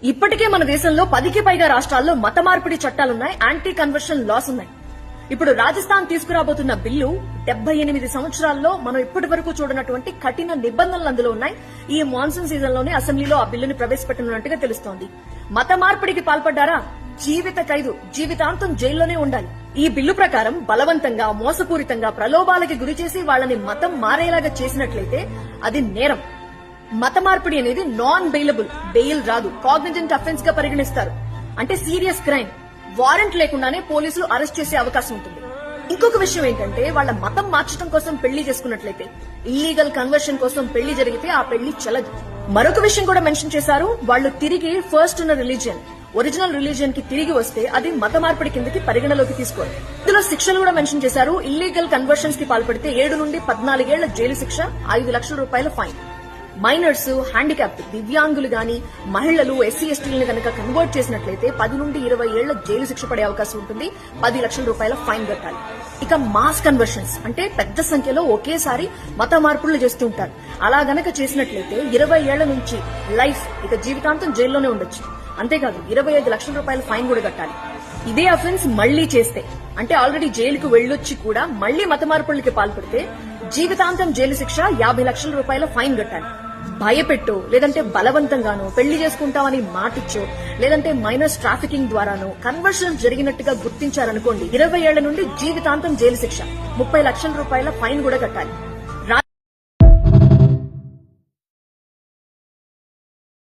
ఇప్పటికే మన దేశంలో 10కి పైగా రాష్ట్రాల్లో మత మార్పిడి చట్టాలున్నాయి, యాంటీ కన్వర్షన్ లాస్ ఉన్నాయి. ఇప్పుడు రాజస్థాన్ తీసుకురాబోతున్న బిల్లు 78 సంవత్సరాల్లో మనం ఇప్పటి వరకు చూడనటువంటి కఠిన నిబంధనలు అందులో ఉన్నాయి. ఈ మాన్సూన్ సీజన్ లోనే అసెంబ్లీలో ఆ బిల్లుని ప్రవేశపెట్టనున్నట్టుగా తెలుస్తోంది. మత మార్పిడికి పాల్పడ్డారా జీవిత ఖైదు, జీవితాంతం జైల్లోనే ఉండాలి. ఈ బిల్లు ప్రకారం బలవంతంగా, మోసపూరితంగా, ప్రలోభాలకి గురిచేసి వాళ్లని మతం మారేలాగా చేసినట్లయితే అది నేరం. మత మార్పిడి అనేది నాన్ బెయిలబుల్, బెయిల్ రాదు, కాగ్నిజెంట్ అఫెన్స్ గా పరిగణిస్తారు. అంటే సీరియస్ క్రైమ్. వారెంట్ లేకుండానే పోలీసులు అరెస్ట్ చేసే అవకాశం ఉంటుంది. ఇంకొక విషయం ఏంటంటే వాళ్ళ మతం మార్చడం కోసం పెళ్లి చేసుకున్నట్లయితే, ఇల్లీగల్ కన్వర్షన్ కోసం పెళ్లి జరిగితే ఆ పెళ్లి చెల్లదు. మరొక విషయం కూడా మెన్షన్ చేశారు, వాళ్ళు తిరిగి ఫస్ట్ ఉన్న రిలీజియన్, ఒరిజినల్ రిలీజియన్ కి తిరిగి వస్తే అది మత మార్పిడి కిందకి పరిగణలోకి తీసుకోవాలి. ఇందులో శిక్షలు కూడా మెన్షన్ చేశారు. ఇల్లీగల్ కన్వర్షన్స్ కి పాల్పడితే 7 నుండి 14 ఏళ్ల జైలు శిక్ష, 5 లక్షల రూపాయల ఫైన్. మైనర్స్, హ్యాండిక్యాప్డ్, దివ్యాంగులు గాని, మహిళలు, ఎస్సీ ఎస్టీలను కనుక కన్వర్ట్ చేసినట్లయితే 10 నుండి 20 ఏళ్ల జైలు శిక్ష పడే అవకాశం ఉంటుంది, 10 లక్షల రూపాయల ఫైన్ కట్టాలి. ఇక మాస్ కన్వర్షన్స్ అంటే పెద్ద సంఖ్యలో ఒకేసారి మత మార్పులు చేస్తూ ఉంటారు. అలా గనక చేసినట్లయితే 20 ఏళ్ల నుంచి లైఫ్, ఇక జీవితాంతం జైల్లోనే ఉండొచ్చు. అంతేకాదు 25 లక్షల రూపాయల ఫైన్ కూడా కట్టాలి. ఇదే అఫెన్స్ మళ్లీ చేస్తే, అంటే ఆల్రెడీ జైలుకు వెళ్లొచ్చి కూడా మళ్లీ మత మార్పులకి పాల్పడితే జీవితాంతం జైలు శిక్ష, 50 లక్షల రూపాయల ఫైన్ కట్టాలి. భయపెట్టో, లేదంటే బలవంతంగానో, పెళ్లి చేసుకుంటామని మాటిచ్చో, లేదంటే మైనర్స్ ట్రాఫికింగ్ ద్వారానో కన్వర్షన్ జరిగినట్టుగా గుర్తించారనుకోండి, 20 ఏళ్ల నుండి జీవితాంతం జైలు శిక్ష, 30 లక్షల రూపాయల ఫైన్ కూడా కట్టాలి.